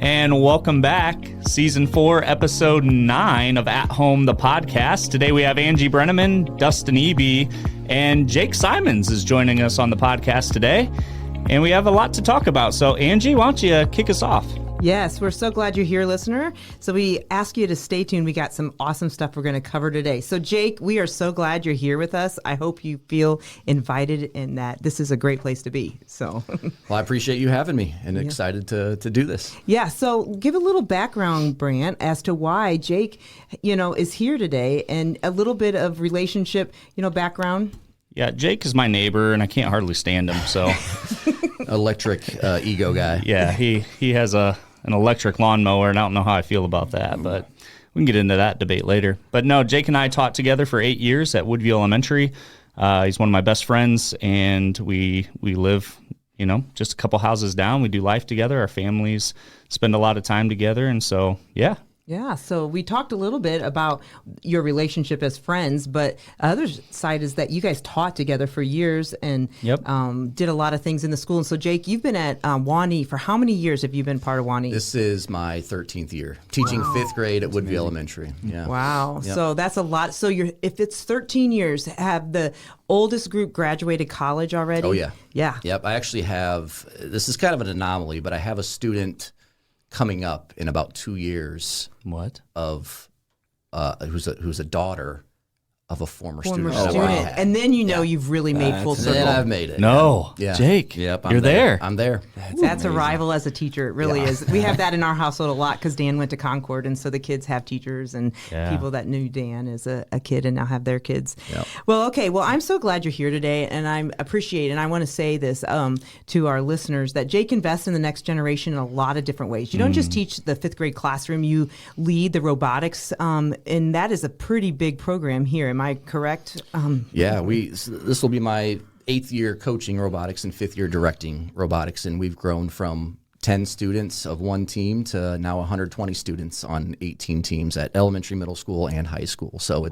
And welcome back, Season 4, Episode 9 of At Home, the podcast. Today we have Angie Brenneman, Dustin Eby, and Jake Simons is joining us on the podcast today. And we have a lot to talk about. So, Angie, why don't you kick us off? Yes, we're so glad you're here, listener. So we ask you to stay tuned. We got some awesome stuff we're going to cover today. So, Jake, we are so glad you're here with us. I hope you feel invited and that this is a great place to be. So, well, I appreciate you having me and excited to do this. Yeah. So give a little background, Brant, as to why Jake, is here today and a little bit of relationship, background. Yeah, Jake is my neighbor, and I can't hardly stand him. So, electric ego guy. Yeah, he has an electric lawnmower, and I don't know how I feel about that, but we can get into that debate later. But no, Jake and I taught together for 8 years at Woodview Elementary. He's one of my best friends, and we live, just a couple houses down. We do life together. Our families spend a lot of time together, and so yeah. Yeah, so we talked a little bit about your relationship as friends, but the other side is that you guys taught together for years and did a lot of things in the school. And so, Jake, you've been at Waughee for how many years have you been part of Waughee? This is my 13th year, teaching fifth grade at Woodview Elementary. Yeah. Wow, Yep. So that's a lot. So if it's 13 years, have the oldest group graduated college already? Oh, yeah. Yeah. Yep, I actually have, this is kind of an anomaly, but I have a student coming up in about 2 years. What? Of who's a daughter of a former student. And then you've really made full circle. Then I've made it. No, yeah. Jake, yep, you're there. I'm there. That's a rival as a teacher. It really is. We have that in our household a lot because Dan went to Concord, and so the kids have teachers and people that knew Dan as a kid and now have their kids. Yep. Well, okay. Well, I'm so glad you're here today, and I appreciate, and I want to say this to our listeners, that Jake invests in the next generation in a lot of different ways. You don't just teach the fifth grade classroom, you lead the robotics, and that is a pretty big program here. Am I correct? This will be my 8th year coaching robotics and 5th year directing robotics, and we've grown from 10 students of one team to now 120 students on 18 teams at elementary, middle school, and high school. So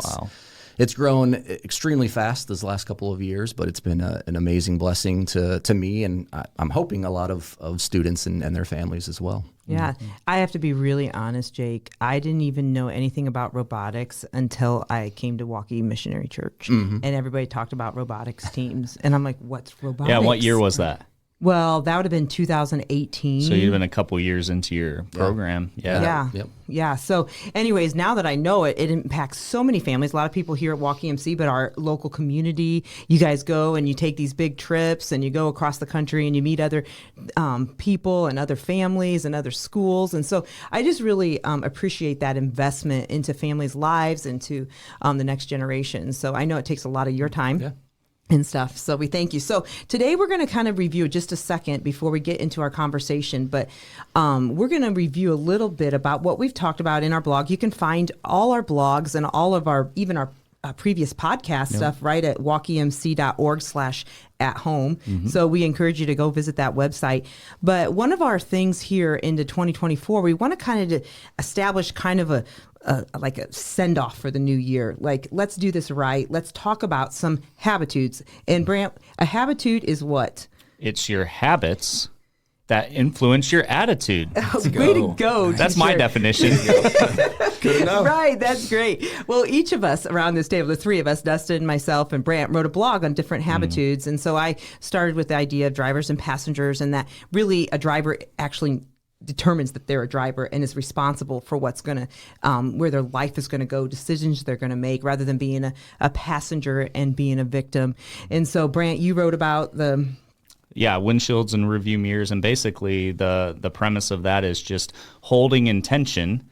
it's grown extremely fast this last couple of years, but it's been an amazing blessing to me, and I'm hoping a lot of students and their families as well. Yeah, I have to be really honest, Jake. I didn't even know anything about robotics until I came to Waughee Missionary Church, and everybody talked about robotics teams, and I'm like, "What's robotics?" Yeah, what year was that? Well, that would have been 2018. So you've been a couple years into your program. Yeah. So anyways, now that I know it, it impacts so many families. A lot of people here at Waughee MC, but our local community, you guys go and you take these big trips and you go across the country and you meet other people and other families and other schools. And so I just really appreciate that investment into families' lives and to the next generation. So I know it takes a lot of your time. Yeah. And stuff. So we thank you. So today we're going to kind of review just a second before we get into our conversation, but we're going to review a little bit about what we've talked about in our blog. You can find all our blogs and all of our previous podcast stuff right at waukeemc.org/at-home. So we encourage you to go visit that website. But one of our things here into 2024, we want to kind of establish kind of a send off for the new year. Like, let's do this right. Let's talk about some habitudes. And Brant, a habitude is what? It's your habits that influence your attitude. Way to go. That's my definition. Good enough. Right, that's great. Well, each of us around this table, the three of us, Dustin, myself, and Brant, wrote a blog on different habitudes. And so I started with the idea of drivers and passengers, and that really a driver actually determines that they're a driver and is responsible for what's going to, where their life is going to go, decisions they're going to make, rather than being a passenger and being a victim. And so, Brant, you wrote about the... Yeah, windshields and review mirrors, and basically the premise of that is just holding in tension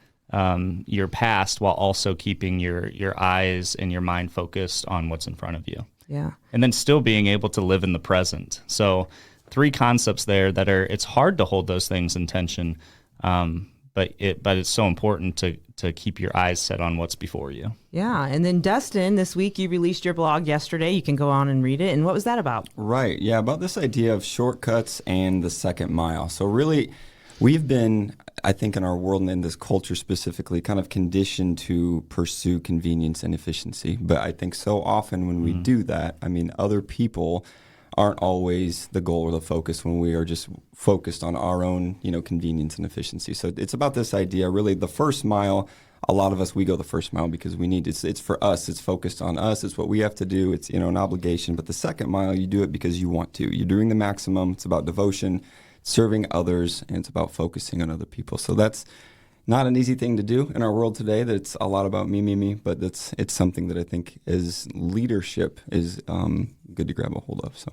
your past while also keeping your eyes and your mind focused on what's in front of you. Yeah. And then still being able to live in the present. So 3 concepts there that it's hard to hold those things in tension, but it's so important to keep your eyes set on what's before you. Yeah, and then Dustin, this week you released your blog yesterday. You can go on and read it. And what was that about? Right, yeah, about this idea of shortcuts and the second mile. So really, we've been, I think in our world and in this culture specifically, kind of conditioned to pursue convenience and efficiency. But I think so often when we do that, I mean, other people aren't always the goal or the focus when we are just focused on our own, convenience and efficiency. So it's about this idea, really, the first mile. A lot of us, we go the first mile because we need it's for us. It's focused on us. It's what we have to do. It's, an obligation. But the second mile, you do it because you want to. You're doing the maximum. It's about devotion, serving others, and it's about focusing on other people. So that's not an easy thing to do in our world today. That it's a lot about me, but it's something that I think as leadership is good to grab a hold of. So.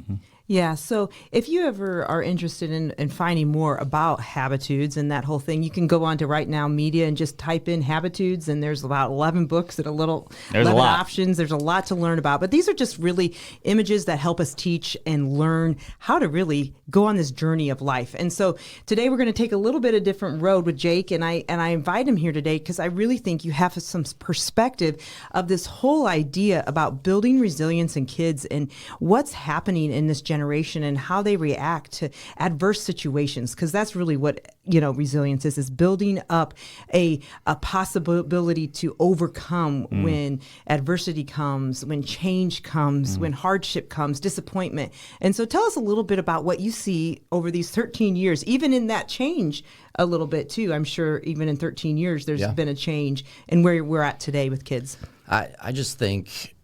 Yeah. So if you ever are interested in finding more about Habitudes and that whole thing, you can go on to Right Now Media and just type in Habitudes, and there's about 11 books and There's 11 a lot. options. There's a lot to learn about. But these are just really images that help us teach and learn how to really go on this journey of life. And so today we're going to take a little bit of different road with Jake, and I invite him here today because I really think you have some perspective of this whole idea about building resilience in kids and what's happening in this generation and how they react to adverse situations, because that's really what resilience is building up a possibility to overcome when adversity comes, when change comes, when hardship comes, disappointment. And so tell us a little bit about what you see over these 13 years, even in that change a little bit too. I'm sure even in 13 years there's been a change in where we're at today with kids. I just think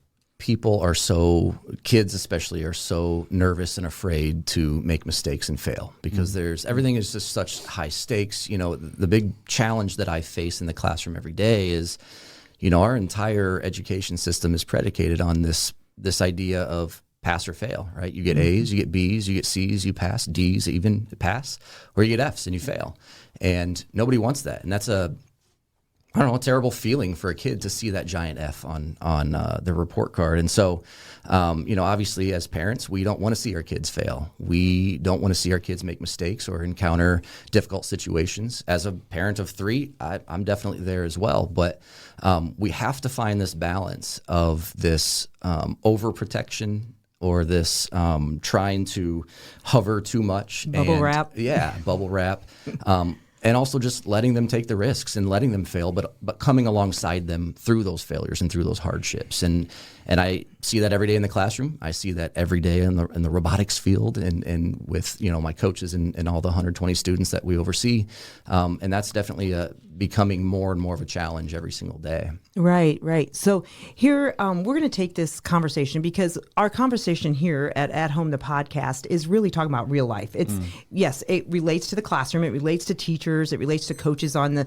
kids especially, are so nervous and afraid to make mistakes and fail because everything is just such high stakes. The big challenge that I face in the classroom every day is, our entire education system is predicated on this idea of pass or fail, right? You get A's, you get B's, you get C's, you pass, D's, even pass, or you get F's and you fail. And nobody wants that. And that's a terrible feeling for a kid to see that giant F on their report card. And so, obviously as parents, we don't want to see our kids fail. We don't want to see our kids make mistakes or encounter difficult situations. As a parent of 3, I'm definitely there as well. But we have to find this balance of this overprotection or this trying to hover too much. Bubble wrap. Yeah, bubble wrap. And also just letting them take the risks and letting them fail, but coming alongside them through those failures and through those hardships. And I see that every day in the classroom. I see that every day in the robotics field and with my coaches and all the 120 students that we oversee. And that's definitely becoming more and more of a challenge every single day. Right. So here we're going to take this conversation because our conversation here at Home the podcast is really talking about real life. It's yes, it relates to the classroom, it relates to teachers, it relates to coaches on the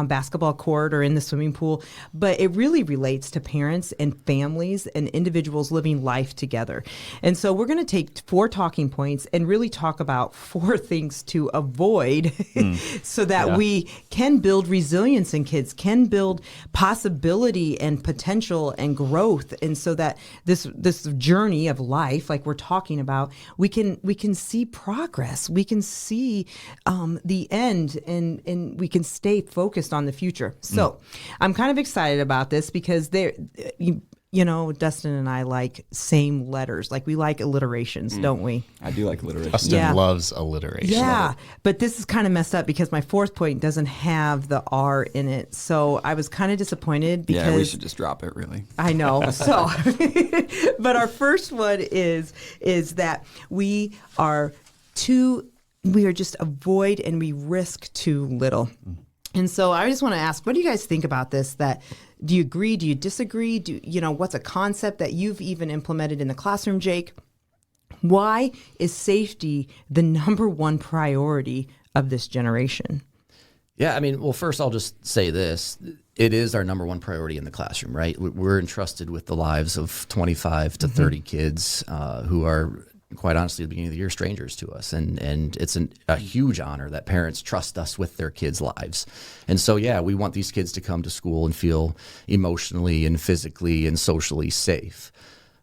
basketball court or in the swimming pool, but it really relates to parents and families and individuals living life together. And so we're going to take 4 talking points and really talk about 4 things to avoid so that we can build resilience in kids, can build possibility and potential and growth, and so that this journey of life, like we're talking about, we can see progress, we can see the end, and we can stay focused on the future. So I'm kind of excited about this because Dustin and I like same letters. Like we like alliterations, don't we? I do like alliteration. Dustin loves alliteration. Yeah, but this is kind of messed up because my 4th point doesn't have the R in it. So I was kind of disappointed because... Yeah, we should just drop it, really. I know. So, but our first one is that we just avoid and we risk too little. And so I just want to ask, what do you guys think about this? Do you agree? Do you disagree? What's a concept that you've even implemented in the classroom, Jake? Why is safety the number one priority of this generation? Yeah, well, first I'll just say this. It is our number one priority in the classroom, right? We're entrusted with the lives of 25 to 30 kids who are, quite honestly, at the beginning of the year, strangers to us. And it's a huge honor that parents trust us with their kids' lives. And so, yeah, we want these kids to come to school and feel emotionally and physically and socially safe.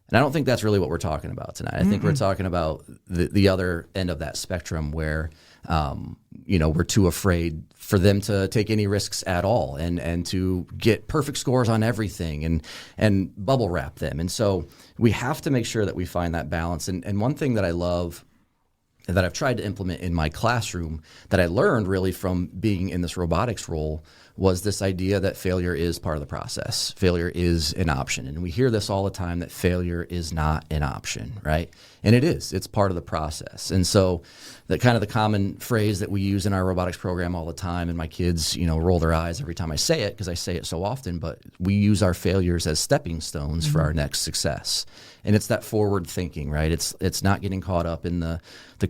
And I don't think that's really what we're talking about tonight. I think we're talking about the other end of that spectrum where, we're too afraid for them to take any risks at all and to get perfect scores on everything and bubble wrap them. And so we have to make sure that we find that balance. And one thing that I love that I've tried to implement in my classroom that I learned really from being in this robotics role was this idea that failure is part of the process. Failure is an option. And we hear this all the time, that failure is not an option, right? And it is. It's part of the process. And so the kind of the common phrase that we use in our robotics program all the time, and my kids, roll their eyes every time I say it because I say it so often, but we use our failures as stepping stones for our next success. And it's that forward thinking, right? It's not getting caught up in the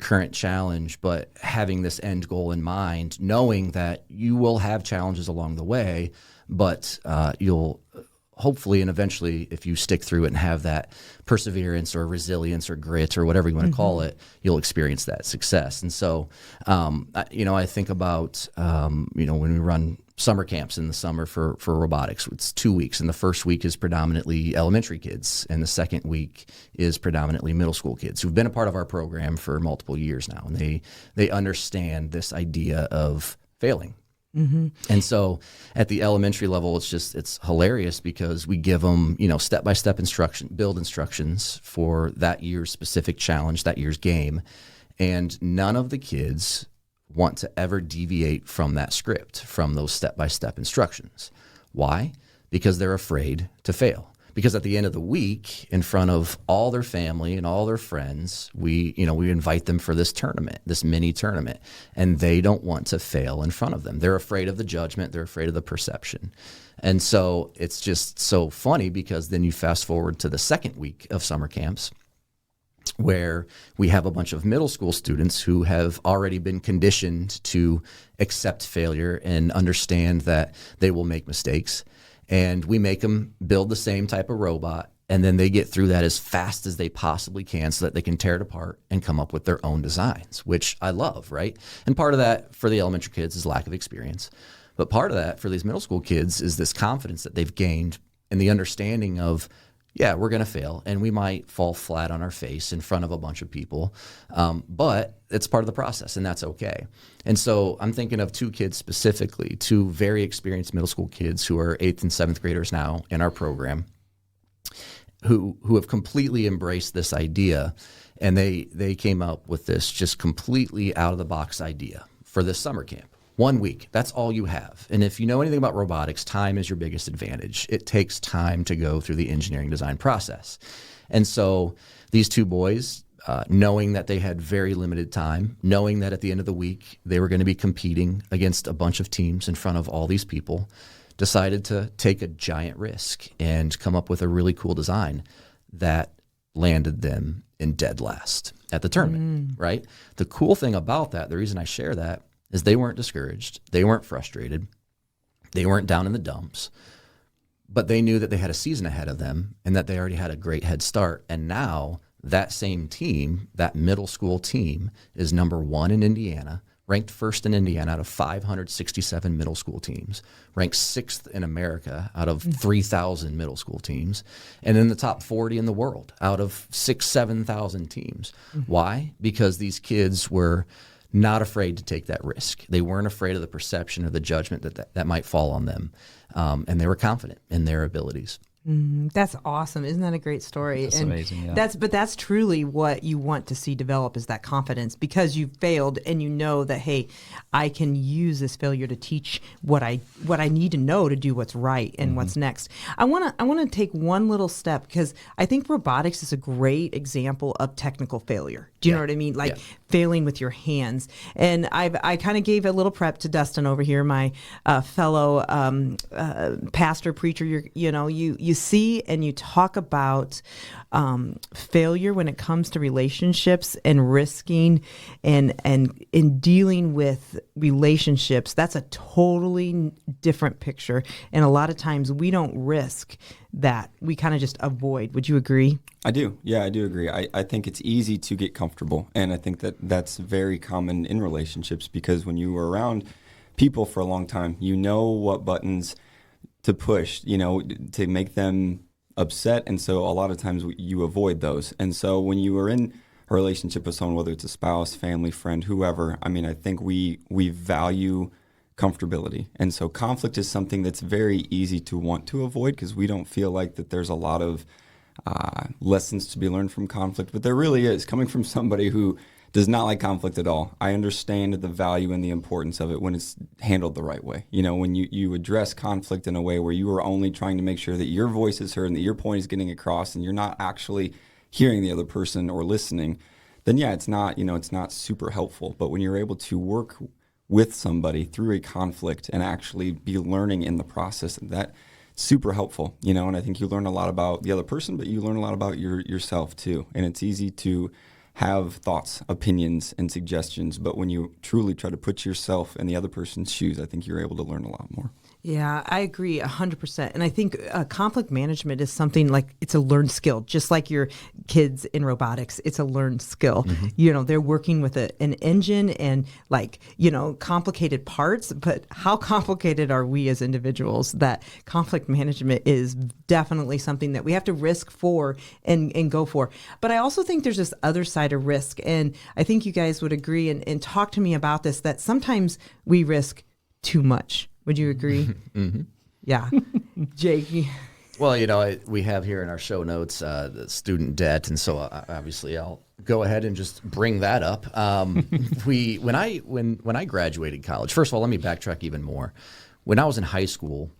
current challenge, but having this end goal in mind, knowing that you will have challenges along the way, but you'll hopefully and eventually, if you stick through it and have that perseverance or resilience or grit or whatever you want to call it, you'll experience that success. And so, I think about, when we run summer camps in the summer for robotics, it's 2 weeks. And the first week is predominantly elementary kids. And the second week is predominantly middle school kids who've been a part of our program for multiple years now. And they understand this idea of failing. Mm-hmm. And so at the elementary level, it's hilarious because we give them, step-by-step build instructions for that year's specific challenge, that year's game. And none of the kids want to ever deviate from that script, from those step-by-step instructions. Why? Because they're afraid to fail. Because at the end of the week, in front of all their family and all their friends, we invite them for this tournament, this mini tournament, and they don't want to fail in front of them. They're afraid of the judgment. They're afraid of the perception. And so it's just so funny because then you fast forward to the second week of summer camps, where we have a bunch of middle school students who have already been conditioned to accept failure and understand that they will make mistakes. And we make them build the same type of robot, and then they get through that as fast as they possibly can so that they can tear it apart and come up with their own designs, which I love, right? And part of that for the elementary kids is lack of experience. But part of that for these middle school kids is this confidence that they've gained and the understanding of, yeah, we're going to fail, and we might fall flat on our face in front of a bunch of people, but it's part of the process, and that's okay. And so I'm thinking of two kids specifically, two very experienced middle school kids who are 8th and 7th graders now in our program, who have completely embraced this idea, and they came up with this just completely out-of-the-box idea for this summer camp. 1 week, that's all you have. And if you know anything about robotics, time is your biggest advantage. It takes time to go through the engineering design process. And so these two boys, knowing that they had very limited time, knowing that at the end of the week they were going to be competing against a bunch of teams in front of all these people, decided to take a giant risk and come up with a really cool design that landed them in dead last at the tournament, right? The cool thing about that, the reason I share that, is they weren't discouraged, they weren't frustrated, they weren't down in the dumps, but they knew that they had a season ahead of them and that they already had a great head start. And now that same team, that middle school team, is number 1 in Indiana, ranked first in Indiana out of 567 middle school teams, ranked 6th in America out of 3,000 middle school teams, and in the top 40 in the world out of 7,000 teams. Why? Because these kids were not afraid to take that risk. They weren't afraid of the perception or the judgment that might fall on them. And they were confident in their abilities. That's awesome. Isn't that a great story? That's and amazing. Yeah. That's truly what you want to see develop, is that confidence, because you failed and you know that, hey, I can use this failure to teach what I need to know to do what's right and what's next. I want to take one little step, because I think robotics is a great example of technical failure. Do you know what I mean? Like failing with your hands. And I kind of gave a little prep to Dustin over here, my fellow pastor, preacher. You see and you talk about failure when it comes to relationships and risking and in dealing with relationships. That's a totally different picture. And a lot of times we don't risk that. We kind of just avoid. Would you agree? I do. Yeah, I do agree. I think it's easy to get comfortable. And I think that that's very common in relationships, because when you are around people for a long time, you know what buttons to push, to make them upset. And so a lot of times you avoid those. And so when you are in a relationship with someone, whether it's a spouse, family, friend, whoever, I think we value comfortability. And so conflict is something that's very easy to want to avoid, because we don't feel like that there's a lot of lessons to be learned from conflict. But there really is, coming from somebody who does not like conflict at all. I understand the value and the importance of it when it's handled the right way. You know, when you address conflict in a way where you are only trying to make sure that your voice is heard and that your point is getting across and you're not actually hearing the other person or listening, then yeah, it's not, it's not super helpful. But when you're able to work with somebody through a conflict and actually be learning in the process, that's super helpful, and I think you learn a lot about the other person, but you learn a lot about yourself too. And it's easy to have thoughts, opinions, and suggestions, but when you truly try to put yourself in the other person's shoes, I think you're able to learn a lot more. Yeah, I agree 100%. And I think conflict management is something like it's a learned skill, just like your kids in robotics. It's a learned skill. They're working with an engine and complicated parts, but how complicated are we as individuals that conflict management is definitely something that we have to risk for and go for. But I also think there's this other side of risk. And I think you guys would agree and talk to me about this, that sometimes we risk too much. Would you agree? Mm-hmm. Yeah. Jake? Well, we have here in our show notes the student debt, and so obviously I'll go ahead and just bring that up. When I graduated college, first of all, let me backtrack even more. When I was in high school,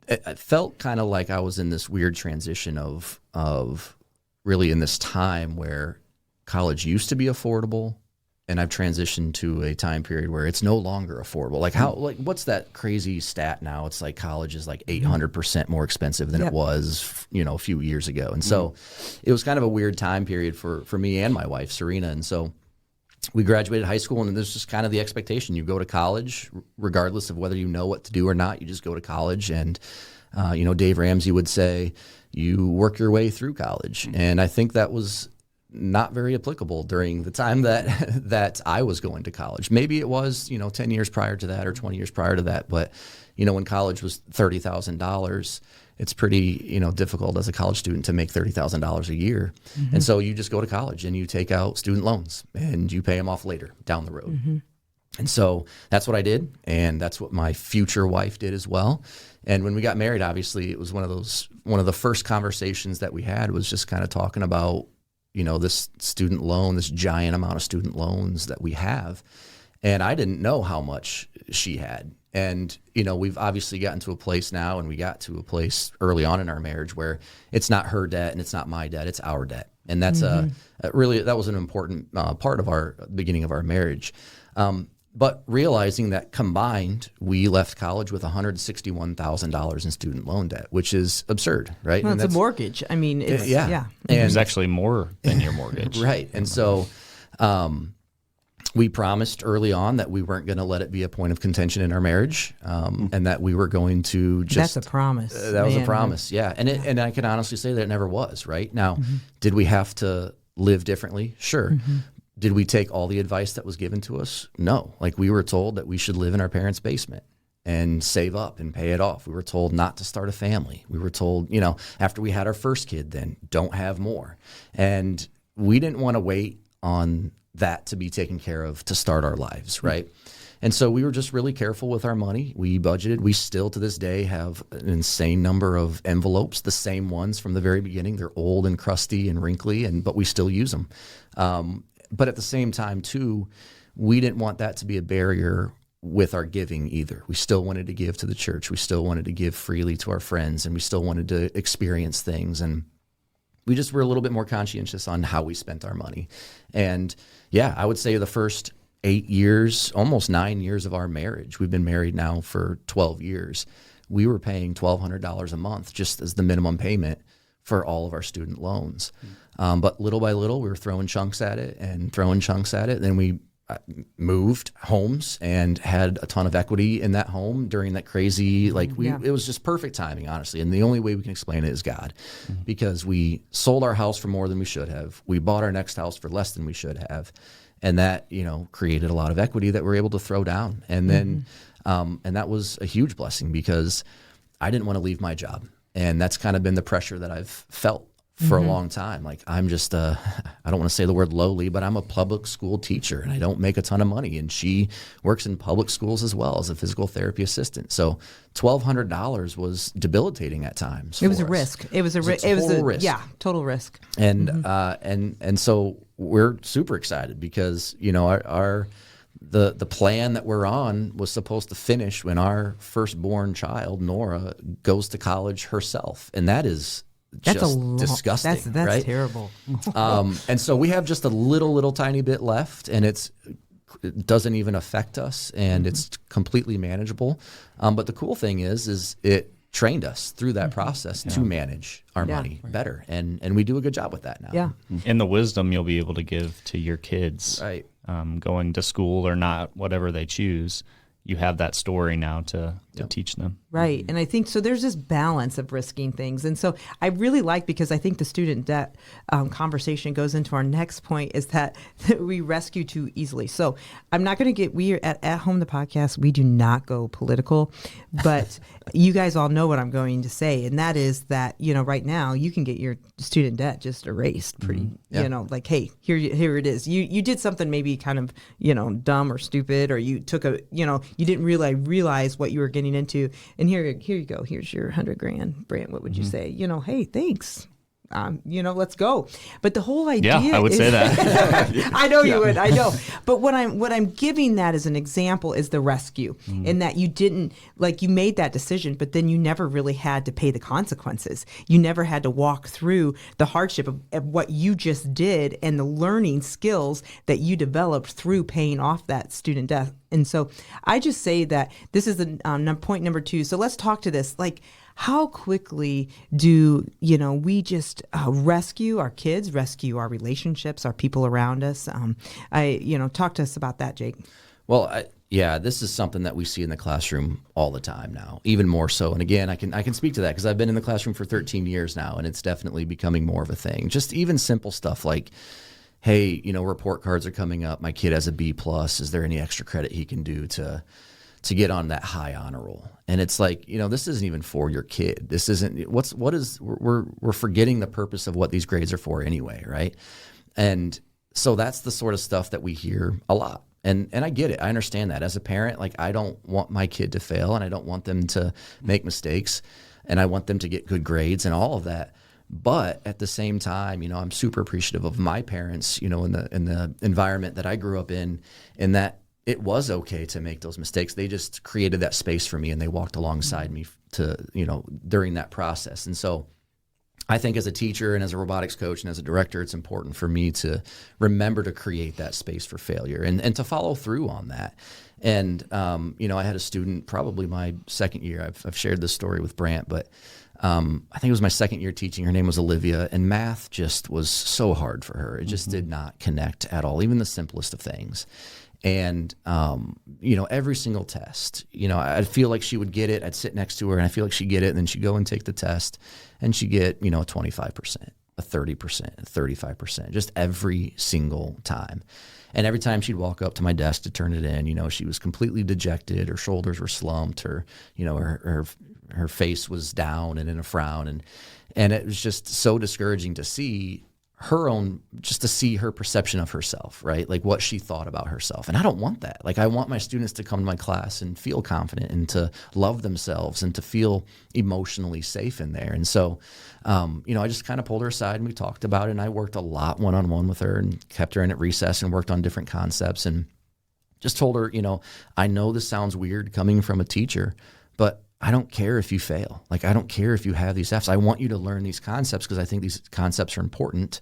it felt kind of like I was in this weird transition of really in this time where college used to be affordable. And I've transitioned to a time period where it's no longer affordable. What's that crazy stat now? It's like college is like 800% more expensive than it was, a few years ago. And so it was kind of a weird time period for me and my wife, Serena. And so we graduated high school, and there's just kind of the expectation. You go to college, regardless of whether you know what to do or not, you just go to college. And, Dave Ramsey would say, you work your way through college. And I think that was not very applicable during the time that I was going to college. Maybe it was, 10 years prior to that or 20 years prior to that. But, when college was $30,000, it's pretty, difficult as a college student to make $30,000 a year. Mm-hmm. And so you just go to college and you take out student loans and you pay them off later down the road. Mm-hmm. And so that's what I did. And that's what my future wife did as well. And when we got married, obviously it was one of the first conversations that we had was just kind of talking about, this student loan, this giant amount of student loans that we have. And I didn't know how much she had. And, we've obviously gotten to a place now, and we got to a place early on in our marriage where it's not her debt and it's not my debt, it's our debt. And that's really, that was an important part of our beginning of our marriage. But realizing that combined, we left college with $161,000 in student loan debt, which is absurd, right? Well, and it's a mortgage. I mean, it's, yeah. And it was actually more than your mortgage. Right. And so we promised early on that we weren't going to let it be a point of contention in our marriage, and that we were going to just... That's a promise. That was a promise, yeah. And I can honestly say that it never was, right? Now, did we have to live differently? Sure. Did we take all the advice that was given to us? No. We were told that we should live in our parents' basement and save up and pay it off. We were told not to start a family. We were told, after we had our first kid, then don't have more. And we didn't want to wait on that to be taken care of to start our lives, right? And so we were just really careful with our money. We budgeted. We still to this day have an insane number of envelopes, the same ones from the very beginning. They're old and crusty and wrinkly, but we still use them. But at the same time, too, we didn't want that to be a barrier with our giving either. We still wanted to give to the church. We still wanted to give freely to our friends, and we still wanted to experience things. And we just were a little bit more conscientious on how we spent our money. And yeah, I would say the first 8 years, almost 9 years of our marriage, we've been married now for 12 years, we were paying $1,200 a month just as the minimum payment for all of our student loans. But little by little, we were throwing chunks at it. Then we moved homes and had a ton of equity in that home during that crazy, it was just perfect timing, honestly. And the only way we can explain it is God, because we sold our house for more than we should have. We bought our next house for less than we should have. And that, created a lot of equity that we're able to throw down. And then, and that was a huge blessing because I didn't want to leave my job. And that's kind of been the pressure that I've felt for a long time. Like I'm just I don't want to say the word lowly, but I'm a public school teacher and I don't make a ton of money. And she works in public schools as well as a physical therapy assistant. So $1,200 was debilitating at times. It was for a us. risk. It was a risk. total risk. Yeah, total risk. And and so we're super excited because our the plan that we're on was supposed to finish when our firstborn child Nora goes to college herself, and that is just disgusting. That's right? terrible. And so we have just a little tiny bit left, and it doesn't even affect us, and it's completely manageable. But the cool thing is it trained us through that process to manage our money better, and we do a good job with that now. Yeah. And the wisdom you'll be able to give to your kids, Right. Going to school or not, whatever they choose, you have that story now to teach them. Right. And I think so there's this balance of risking things. And so I really like, because I think the student debt conversation goes into our next point, is that we rescue too easily. So I'm not going to we are at Home the Podcast, we do not go political, but you guys all know what I'm going to say. And that is that, right now you can get your student debt just erased pretty, like, hey, here it is. You did something maybe kind of, dumb or stupid, or you took you didn't really realize what you were getting into. And here you go. Here's your $100,000, Brant. What would you say? Hey, thanks. Let's go. But the whole idea, Yeah, I would say that. I know you would. I know. But what I'm giving that as an example is the rescue, in that you didn't, you made that decision, but then you never really had to pay the consequences. You never had to walk through the hardship of what you just did and the learning skills that you developed through paying off that student debt. And so I just say that this is point number 2. So let's talk to this. How quickly do we just rescue our kids, rescue our relationships, our people around us? Talk to us about that, Jake. Well, this is something that we see in the classroom all the time now, even more so. And again, I can speak to that because I've been in the classroom for 13 years now, and it's definitely becoming more of a thing. Just even simple stuff like, hey, report cards are coming up. My kid has a B+. Is there any extra credit he can do to get on that high honor roll? And it's like, this isn't even for your kid. This isn't we're forgetting the purpose of what these grades are for anyway, right? And so that's the sort of stuff that we hear a lot. And I get it. I understand that. As a parent, I don't want my kid to fail, and I don't want them to make mistakes, and I want them to get good grades and all of that. But at the same time, I'm super appreciative of my parents, in the environment that I grew up in that it was okay to make those mistakes. They just created that space for me, and they walked alongside me during that process. And so I think as a teacher and as a robotics coach and as a director, it's important for me to remember to create that space for failure and to follow through on that. And, I had a student, probably my second year, I've shared this story with Brant, but I think it was my second year teaching. Her name was Olivia, and math just was so hard for her. It just did not connect at all, even the simplest of things. And, every single test, I'd feel like she would get it. I'd sit next to her and I feel like she'd get it. And then she'd go and take the test and she'd get, a 25%, a 30%, a 35%, just every single time. And every time she'd walk up to my desk to turn it in, she was completely dejected. Her shoulders were slumped. Her face was down and in a frown. And it was just so discouraging to see to see her perception of herself, right? Like what she thought about herself. And I don't want that. I want my students to come to my class and feel confident and to love themselves and to feel emotionally safe in there. And so, I just kind of pulled her aside and we talked about it, and I worked a lot one-on-one with her and kept her in at recess and worked on different concepts and just told her, I know this sounds weird coming from a teacher, but I don't care if you fail. I don't care if you have these Fs. I want you to learn these concepts because I think these concepts are important.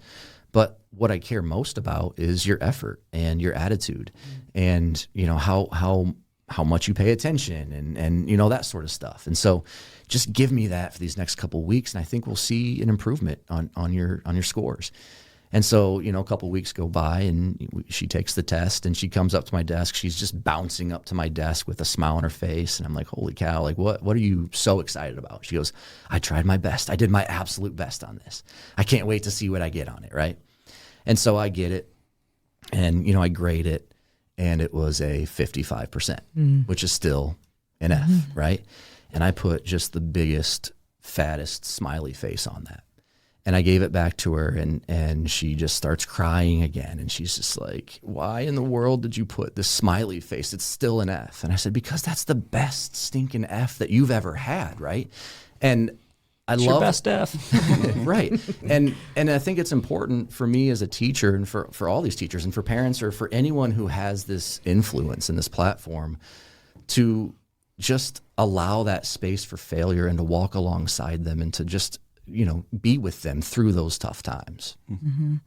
But what I care most about is your effort and your attitude, and how much you pay attention and that sort of stuff. And so, just give me that for these next couple of weeks, and I think we'll see an improvement on your scores. And so, a couple of weeks go by and she takes the test and she comes up to my desk. She's just bouncing up to my desk with a smile on her face. And I'm like, holy cow, what are you so excited about? She goes, I tried my best. I did my absolute best on this. I can't wait to see what I get on it, right? And so I get it and, I grade it, and it was a 55%, which is still an F, right? And I put just the biggest, fattest smiley face on that. And I gave it back to her, and she just starts crying again. And she's just like, why in the world did you put this smiley face? It's still an F. And I said, because that's the best stinking F that you've ever had, right? And I It's love your best F. right. And I think it's important for me as a teacher and for all these teachers and for parents or for anyone who has this influence in this platform to just allow that space for failure and to walk alongside them and to just, be with them through those tough times. Mm-hmm.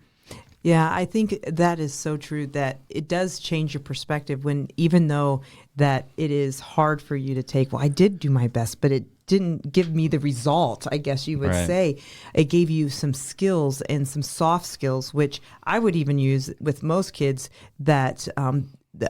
Yeah, I think that is so true that it does change your perspective when, even though that it is hard for you to take, well, I did do my best, but it didn't give me the result, I guess you would Right. say. It gave you some skills and some soft skills, which I would even use with most kids, that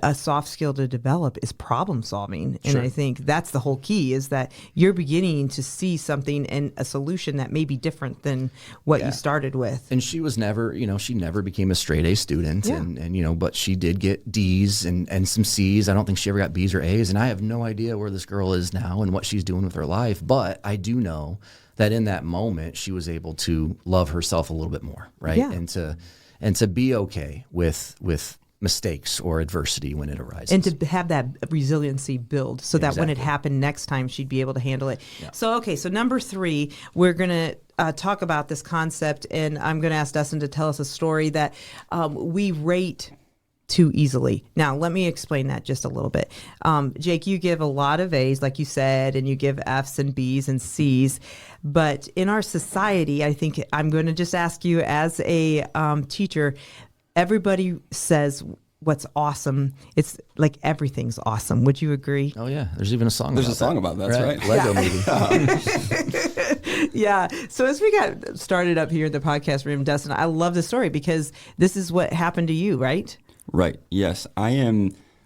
a soft skill to develop is problem solving. And I think that's the whole key, is that you're beginning to see something and a solution that may be different than what you started with. And she was never, she never became a straight A student, Yeah. and but she did get D's and some C's. I don't think she ever got B's or A's, and I have no idea where this girl is now and what she's doing with her life. But I do know that in that moment, she was able to love herself a little bit more, right? Yeah. And to be okay with mistakes or adversity when it arises. And to have that resiliency build so that when it Exactly. happened next time, she'd be able to handle it. So, so number 3, we're going to talk about this concept, and I'm going to ask Dustin to tell us a story that we rate too easily. Now, let me explain that just a little bit. Jake, you give a lot of A's, like you said, and you give F's and B's and C's. But in our society, I think I'm going to just ask you as a teacher, everybody says what's awesome. It's like everything's awesome. Would you agree? Oh yeah, there's even a song. There's about a song about that, that's right. Lego movie. Yeah. So as we got started up here in the podcast room, Dustin, I love the story because this is what happened to you, right? Right. Yes,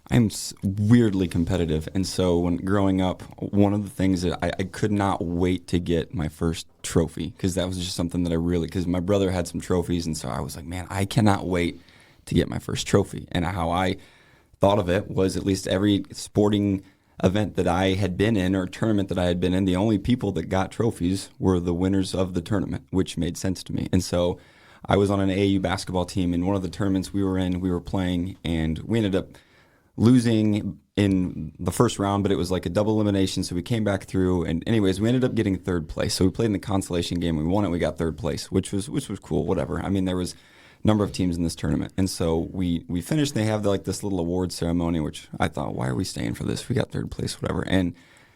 I'm weirdly competitive, and so when growing up, one of the things that I could not wait to get my first trophy, because that was just something that because my brother had some trophies, and so I was like, man, I cannot wait to get my first trophy. And how I thought of it was, at least every sporting event that I had been in or tournament that I had been in, the only people that got trophies were the winners of the tournament, which made sense to me. And so I was on an AAU basketball team, and one of the tournaments we were in, we were playing, and we ended up losing in the first round, but it was like a double elimination, so we came back through, and anyways, we ended up getting third place. So we played in the consolation game, we won it, we got third place, which was cool, whatever. I mean, there was a number of teams in this tournament, and so we finished. They have this little award ceremony, which I thought, why are we staying for this? We got third place, whatever. And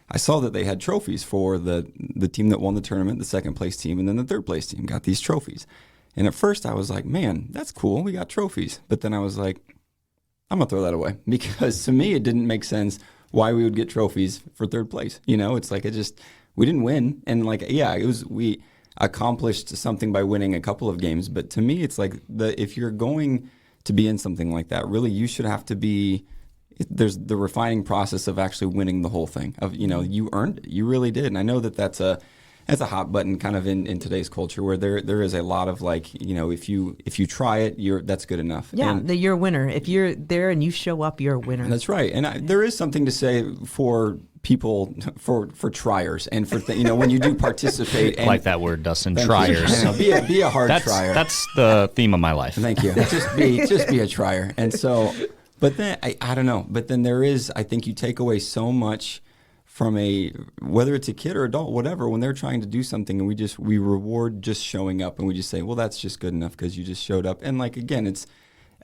I saw that they had trophies for the team that won the tournament, the second place team, and then the third place team got these trophies. And at first I was like, man, that's cool, we got trophies. But then I was like, I'm going to throw that away, because to me it didn't make sense why we would get trophies for third place. It's like we didn't win. And we accomplished something by winning a couple of games. But to me, it's like if you're going to be in something like that, really you should have to be, there's the refining process of actually winning the whole thing. You earned it. You really did. And I know that that's a hot button kind of in today's culture, where there is a lot of if you try it, that's good enough. Yeah, And you're a winner. If you're there and you show up, you're a winner. that's right. And there is something to say for people, for triers, and for when you do participate. And, Like that word, Dustin. Thank Triers. you. Be a hard trier. That's the theme of my life. Thank you. Just be a trier. And so, but then I don't know. But then I think you take away so much from whether it's a kid or adult, whatever, when they're trying to do something, and we reward just showing up, and we just say, well, that's just good enough because you just showed up. And again,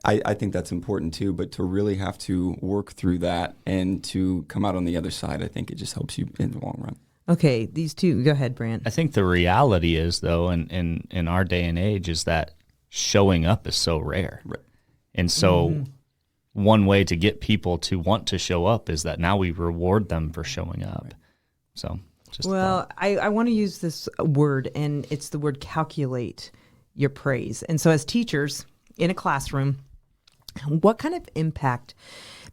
I think that's important too, but to really have to work through that and to come out on the other side, I think it just helps you in the long run. Okay, these two. Go ahead, Brant. I think the reality is, though, in our day and age, is that showing up is so rare. Right. And so one way to get people to want to show up is that now we reward them for showing up. Right. So just I want to use this word, and it's the word calculate your praise. And so as teachers in a classroom, what kind of impact?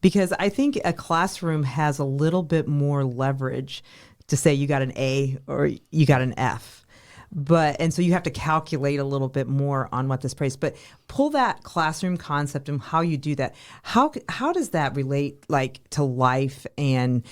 Because I think a classroom has a little bit more leverage to say you got an A or you got an F. And so you have to calculate a little bit more on what this praise. But pull that classroom concept and how you do that. How does that relate to life and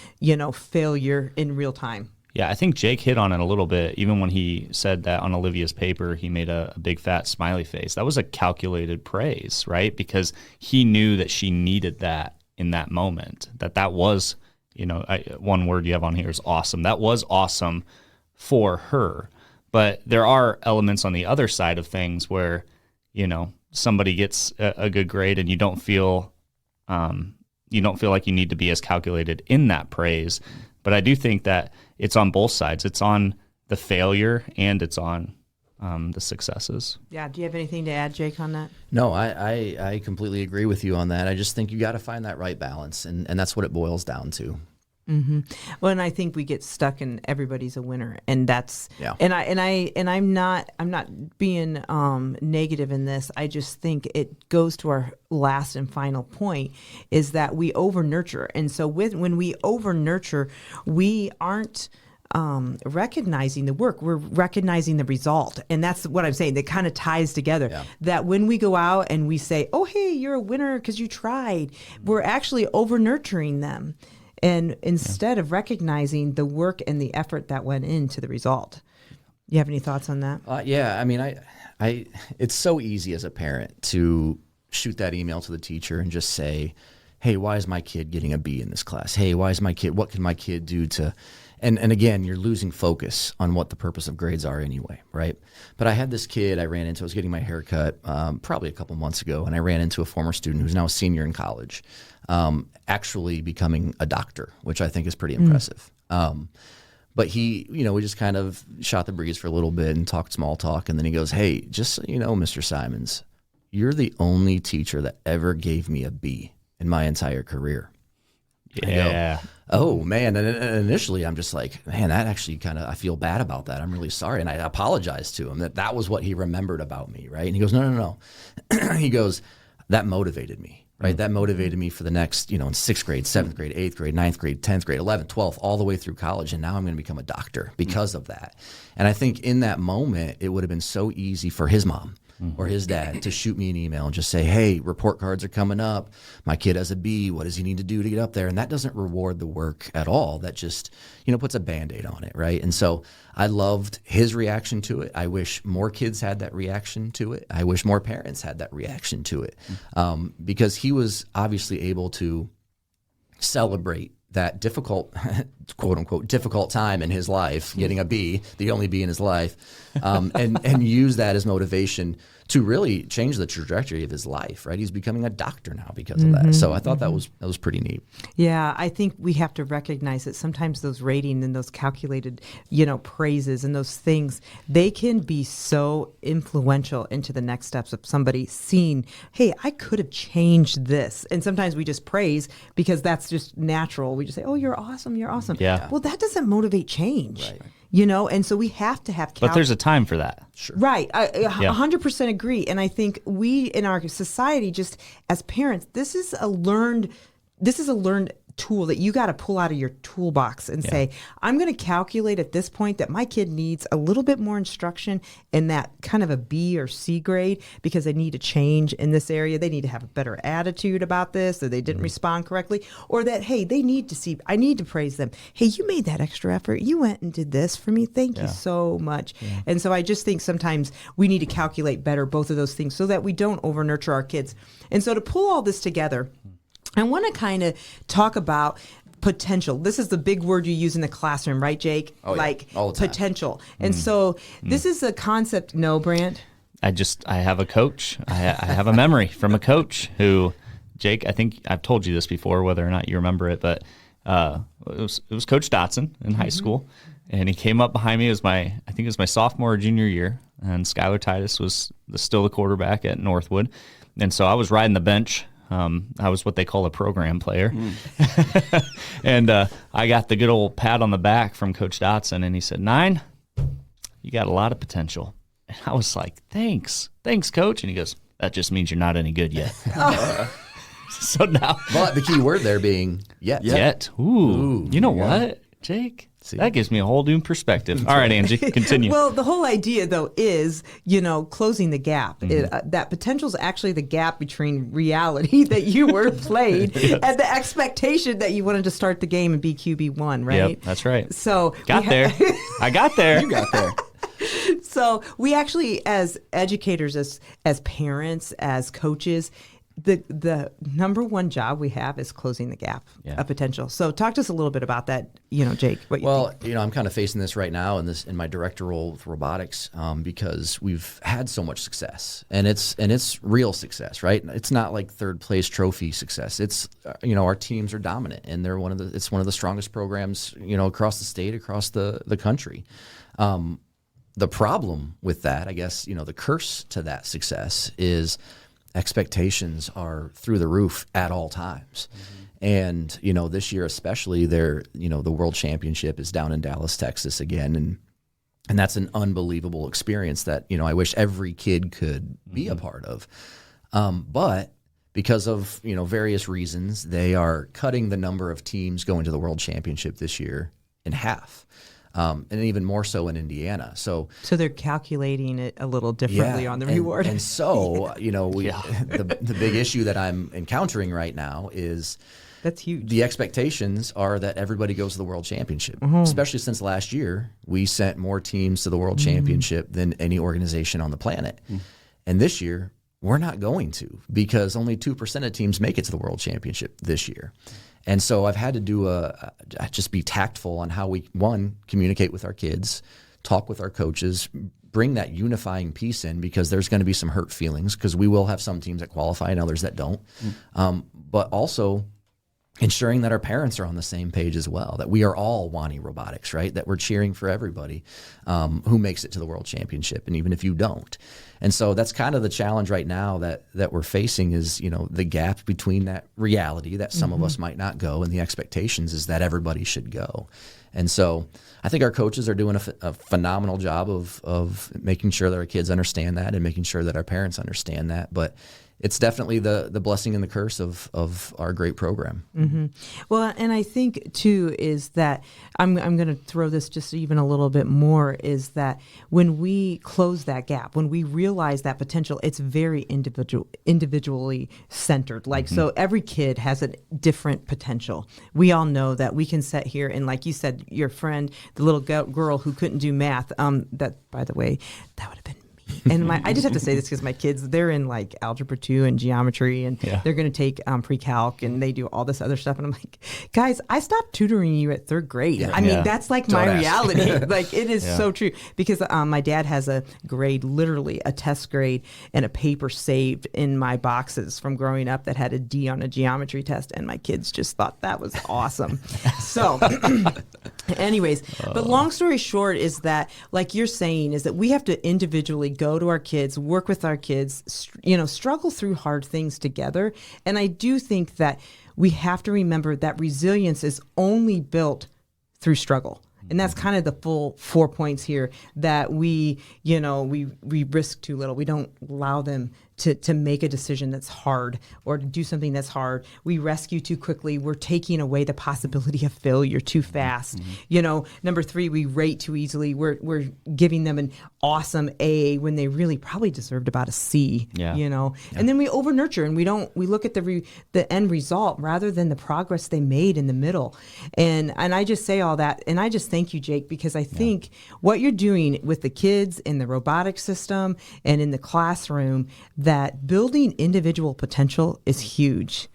failure in real time? Yeah, I think Jake hit on it a little bit. Even when he said that on Olivia's paper, he made a big fat smiley face. That was a calculated praise, right? Because he knew that she needed that in that moment. That was, one word you have on here is awesome. That was awesome for her. But there are elements on the other side of things where, somebody gets a good grade and you don't feel like you need to be as calculated in that praise. But I do think that it's on both sides. It's on the failure and it's on the successes. Yeah. Do you have anything to add, Jake, on that? No, I completely agree with you on that. I just think you got to find that right balance, and that's what it boils down to. Mm-hmm. Well, and I think we get stuck in everybody's a winner, and that's Yeah. I'm not being negative in this. I just think it goes to our last and final point is that we over nurture, and so when we over nurture, we aren't recognizing the work. We're recognizing the result, and that's what I'm saying. That kind of ties together. Yeah. That when we go out and we say, "Oh, hey, you're a winner because you tried," we're actually over nurturing them. And instead of recognizing the work and the effort that went into the result. You have any thoughts on that? Yeah, I mean, I it's so easy as a parent to shoot that email to the teacher and just say, hey, why is my kid getting a B in this class? Hey, what can my kid do to, and again, you're losing focus on what the purpose of grades are anyway, right? But I had this kid I was getting my hair cut probably a couple months ago, and I ran into a former student who's now a senior in college, actually becoming a doctor, which I think is pretty impressive. But he, we just kind of shot the breeze for a little bit and talked small talk. And then he goes, hey, just so you know, Mr. Simons, you're the only teacher that ever gave me a B in my entire career. Yeah. Oh, man. And initially I'm just like, man, that actually I feel bad about that. I'm really sorry. And I apologized to him that was what he remembered about me, right? And he goes, no. He goes, that motivated me. Right, that motivated me for the next, in 6th grade, 7th grade, 8th grade, 9th grade, 10th grade, 11th, 12th, all the way through college. And now I'm going to become a doctor because of that. And I think in that moment, it would have been so easy for his mom or his dad to shoot me an email and just say, hey, report cards are coming up. My kid has a B. What does he need to do to get up there? And that doesn't reward the work at all. That just, puts a Band-Aid on it, right? And so I loved his reaction to it. I wish more kids had that reaction to it. I wish more parents had that reaction to it, because he was obviously able to celebrate that difficult, quote unquote, difficult time in his life, getting a B, the only B in his life, and use that as motivation to really change the trajectory of his life, right? He's becoming a doctor now because of that. So I thought that was pretty neat. Yeah, I think we have to recognize that sometimes those rating and those calculated, praises and those things, they can be so influential into the next steps of somebody seeing, hey, I could have changed this. And sometimes we just praise because that's just natural. We just say, oh, you're awesome, you're awesome. Yeah. Well, that doesn't motivate change. Right. And so we have to have But there's a time for that. Sure. Right. I 100% agree. And I think we in our society, just as parents, this is a learned tool that you got to pull out of your toolbox and say, I'm going to calculate at this point that my kid needs a little bit more instruction in that kind of a B or C grade because they need to change in this area. They need to have a better attitude about this, or they didn't respond correctly, or that, hey, I need to praise them. Hey, you made that extra effort. You went and did this for me. Thank you so much. Yeah. And so I just think sometimes we need to calculate better both of those things so that we don't over nurture our kids. And so to pull all this together, I want to kind of talk about potential. This is the big word you use in the classroom, right, Jake? Oh, yeah. Like all the time. potential. And so this is a concept. No, Brant? I have a coach. I have a memory from a coach who, Jake, I think I've told you this before, whether or not you remember it, but it was Coach Dotson in high school. And he came up behind me. I think it was my sophomore or junior year. And Skylar Titus was still the quarterback at Northwood. And so I was riding the bench. I was what they call a program player. And I got the good old pat on the back from Coach Dotson, and he said, 9, you got a lot of potential. And I was like, thanks, Coach. And he goes, that just means you're not any good yet. So now. But the key word there being yet. Yet. Ooh. You know what, Jake? That gives me a whole new perspective. All right, Angie, continue. Well, the whole idea, though, is, closing the gap. That potential is actually the gap between reality that you were played and the expectation that you wanted to start the game and be QB1, right? Yep, that's right. So got there. I got there. You got there. So we actually, as educators, as parents, as coaches, the number one job we have is closing the gap of potential. So talk to us a little bit about that, Jake. What you think? I'm kind of facing this right now in my director role with robotics because we've had so much success, and it's real success, right? It's not like third place trophy success. It's our teams are dominant, and they're one of the strongest programs across the state, across the country. The problem with that, I guess, the curse to that success is expectations are through the roof at all times. And, this year especially, the World Championship is down in Dallas, Texas again. And that's an unbelievable experience that, I wish every kid could be a part of. But because of, various reasons, they are cutting the number of teams going to the World Championship this year in half. And even more so in Indiana. So they're calculating it a little differently on the reward. And so, the big issue that I'm encountering right now is that's huge. The expectations are that everybody goes to the World Championship, especially since last year we sent more teams to the World Championship than any organization on the planet. And this year we're not going to, because only 2% of teams make it to the World Championship this year. And so I've had to just be tactful on how we, one, communicate with our kids, talk with our coaches, bring that unifying piece in, because there's going to be some hurt feelings, because we will have some teams that qualify and others that don't. But also ensuring that our parents are on the same page as well, that we are all wanting robotics, right? That we're cheering for everybody who makes it to the World Championship, and even if you don't. And so that's kind of the challenge right now that we're facing is, the gap between that reality that some of us might not go and the expectations is that everybody should go. And so I think our coaches are doing a phenomenal job of making sure that our kids understand that and making sure that our parents understand that. But it's definitely the blessing and the curse of our great program. Well, and I think too is that I'm going to throw this just even a little bit more, is that when we close that gap, when we realize that potential, it's very individually centered. Like, so every kid has a different potential. We all know that we can sit here and, like you said, your friend, the little girl who couldn't do math, that, by the way, that would have been and I just have to say this because my kids, they're in like algebra 2 and geometry, and they're going to take pre-calc, and they do all this other stuff. And I'm like, guys, I stopped tutoring you at 3rd grade. I mean, that's like my reality. Like, it is so true, because my dad has a grade, literally a test grade and a paper saved in my boxes from growing up that had a D on a geometry test. And my kids just thought that was awesome. So anyways, but long story short is that, like you're saying, is that we have to individually go to our kids, work with our kids, struggle through hard things together. And I do think that we have to remember that resilience is only built through struggle. And that's kind of the full 4 points here, that we risk too little. We don't allow them to make a decision that's hard or to do something that's hard. We rescue too quickly. We're taking away the possibility of failure too fast. Number 3, we rate too easily. We're giving them an awesome A when they really probably deserved about a C. And then we over nurture, and we look at the end result rather than the progress they made in the middle. And I just say all that, and I just thank you, Jake, because I think what you're doing with the kids in the robotics system and in the classroom, that building individual potential is huge.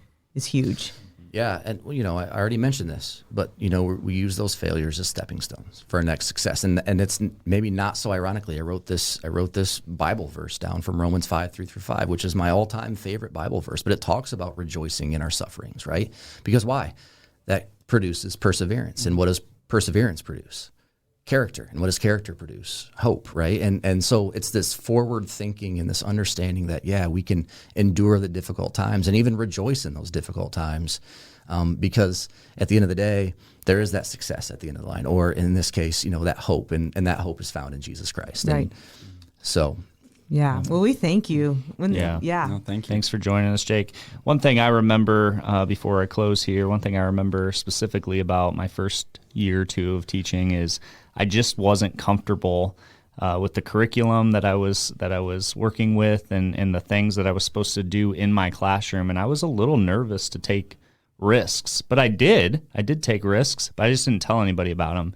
Yeah, and I already mentioned this, but we use those failures as stepping stones for our next success. And it's maybe not so ironically, I wrote this Bible verse down from Romans 5:3-5, which is my all-time favorite Bible verse. But it talks about rejoicing in our sufferings, right? Because why? That produces perseverance, and what does perseverance produce? Character. And what does character produce? Hope, right? And so it's this forward thinking and this understanding that, we can endure the difficult times and even rejoice in those difficult times, because at the end of the day, there is that success at the end of the line, or in this case, that hope, and that hope is found in Jesus Christ. Right. And so Yeah. Well, we thank you. Yeah. No, thank you. Thanks for joining us, Jake. One thing I remember before I close here, one thing I remember specifically about my first year or two of teaching is I just wasn't comfortable with the curriculum that I was working with and the things that I was supposed to do in my classroom, and I was a little nervous to take risks. But I did take risks, but I just didn't tell anybody about them.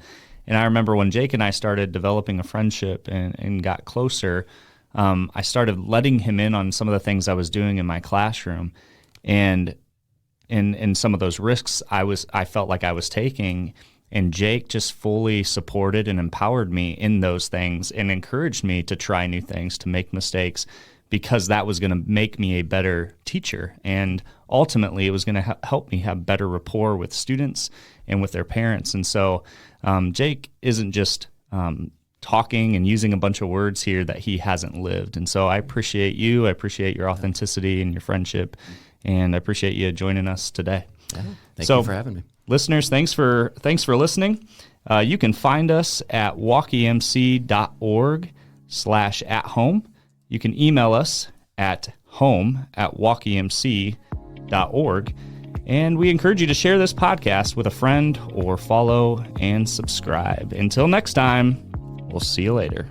And I remember when Jake and I started developing a friendship and got closer, I started letting him in on some of the things I was doing in my classroom, and in some of those risks I felt like I was taking. And Jake just fully supported and empowered me in those things and encouraged me to try new things, to make mistakes, because that was going to make me a better teacher. And ultimately, it was going to help me have better rapport with students and with their parents. And so Jake isn't just talking and using a bunch of words here that he hasn't lived. And so I appreciate you. I appreciate your authenticity and your friendship. And I appreciate you joining us today. Yeah. Thank you for having me. Listeners, thanks for listening. You can find us at walkemc.org/@home. You can email us at home@walkemc.org. And we encourage you to share this podcast with a friend or follow and subscribe. Until next time, we'll see you later.